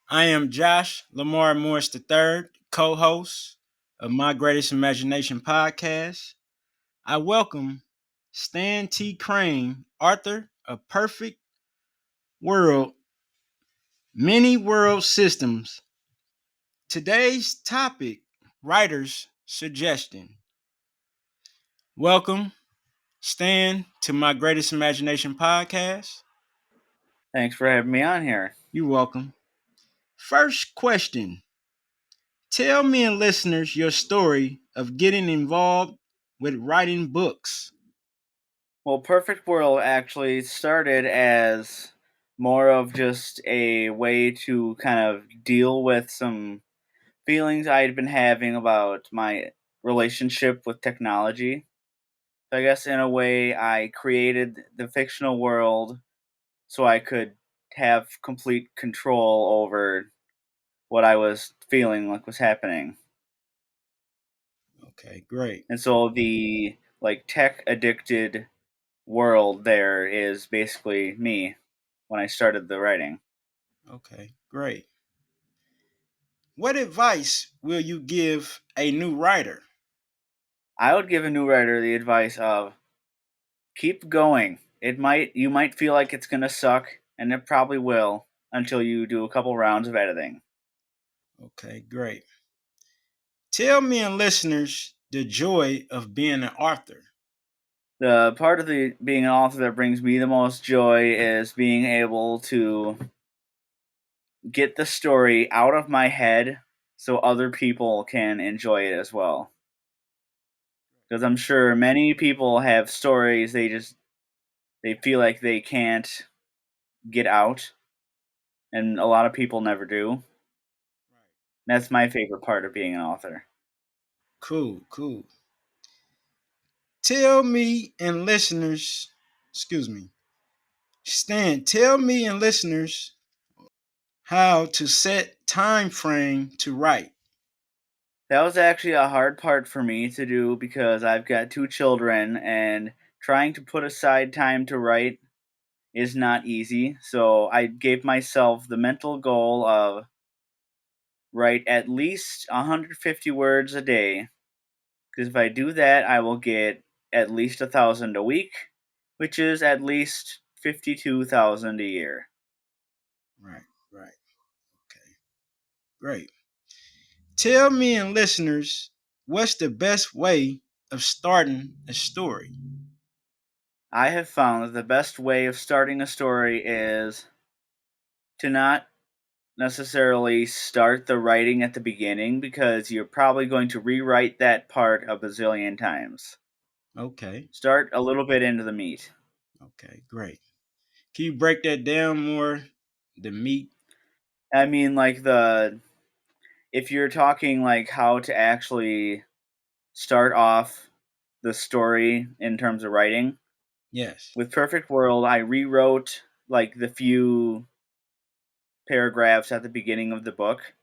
I am Josh Lamar Morris III, co host of My Greatest Imagination podcast. I welcome Stan T. Crane, author of Perfect World, Many World Systems. Today's topic, writer's suggestion. Welcome, Stan, to My Greatest Imagination podcast. Thanks for having me on here. You're welcome. First question. Tell me and listeners your story of getting involved with writing books. Well, Perfect World actually started as more of just a way to kind of deal with some feelings I had been having about my relationship with technology. So I guess in a way, I created the fictional world so I could have complete control over what I was feeling like was happening. Okay, great. And so the tech addicted world there is basically me when I started the writing. Okay, great. What advice will you give a new writer? I would give a new writer the advice of keep going. You might feel like it's gonna suck, and it probably will until you do a couple rounds of editing. Okay, great. Tell me and listeners the joy of being an author. The part of the being an author that brings me the most joy is being able to get the story out of my head so other people can enjoy it as well. Because I'm sure many people have stories they feel like they can't get out, and a lot of people never do. That's my favorite part of being an author. Cool, cool. Tell me and listeners, excuse me, Stan, tell me and listeners how to set time frame to write. That was actually a hard part for me to do because I've got two children, and trying to put aside time to write is not easy. So I gave myself the mental goal of write at least 150 words a day. Because if I do that, I will get at least 1,000 a week, which is at least 52,000 a year. Right, right. Okay, great. Tell me and listeners what's the best way of starting a story. I have found that the best way of starting a story is to not necessarily start the writing at the beginning because you're probably going to rewrite that part a bazillion times. Okay, Start a little bit into the meat. okay, great. Can you break that down more? The meat? I mean, if you're talking like how to actually start off the story in terms of writing, Yes. with Perfect World, I rewrote like the few paragraphs at the beginning of the book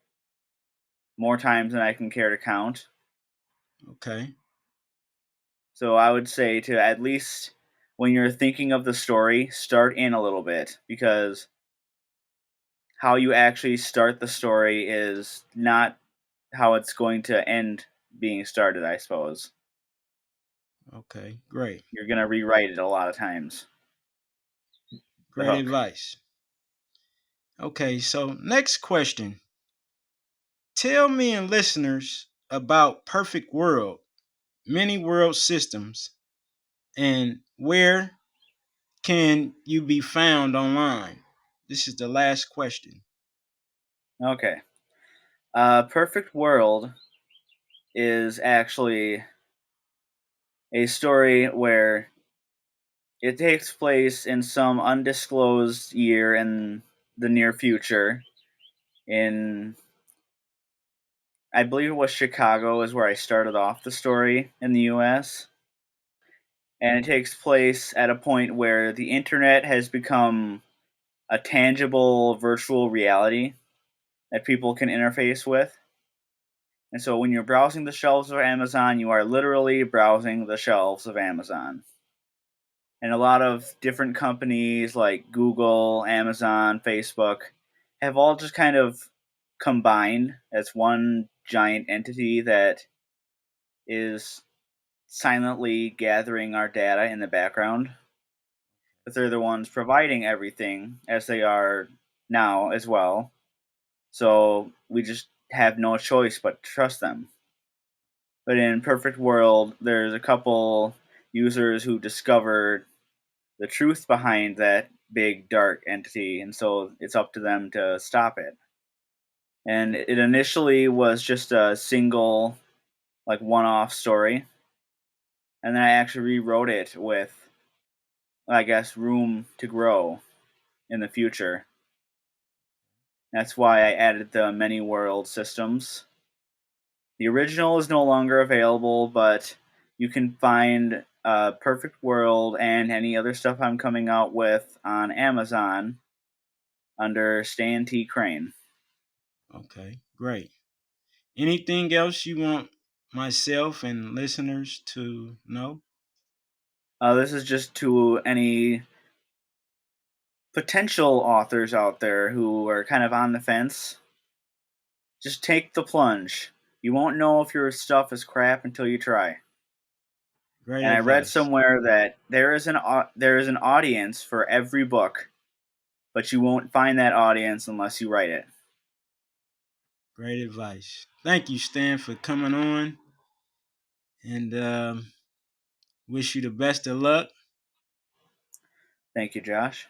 more times than I can care to count. Okay, So I would say to at least when you're thinking of the story, start in a little bit because how you actually start the story is not how it's going to end being started, I suppose. okay, great. You're going to rewrite it a lot of times. The Great hook. advice. Okay, so next question. Tell me and listeners about Perfect World, Many World Systems, and where can you be found online? This is the last question. Okay. Perfect World is actually a story where it takes place in some undisclosed year in the near future. In, I believe it was Chicago, is where I started off the story in the US. And it takes place at a point where the internet has become a tangible virtual reality that people can interface with. And so when you're browsing the shelves of Amazon, you are literally browsing the shelves of Amazon. And a lot of different companies like Google, Amazon, Facebook have all just kind of combined as one giant entity that is silently gathering our data in the background. But they're the ones providing everything as they are now as well. So we just have no choice but to trust them. But in Perfect World, there's a couple users who discovered the truth behind that big dark entity, and so it's up to them to stop it. And it initially was just a single, like, one-off story, and then I actually rewrote it with, I guess, room to grow in the future. That's why I added the many world systems. The original is no longer available, but you can find Perfect World and any other stuff I'm coming out with on Amazon under Stan T. Crane. Okay, great. Anything else you want myself and listeners to know? This is just to any potential authors out there who are kind of on the fence. Just take the plunge. You won't know if your stuff is crap until you try. Great And I read advice. somewhere that there is an audience for every book, but you won't find that audience unless you write it. Great advice. Thank you, Stan, for coming on, and wish you the best of luck. Thank you, Josh.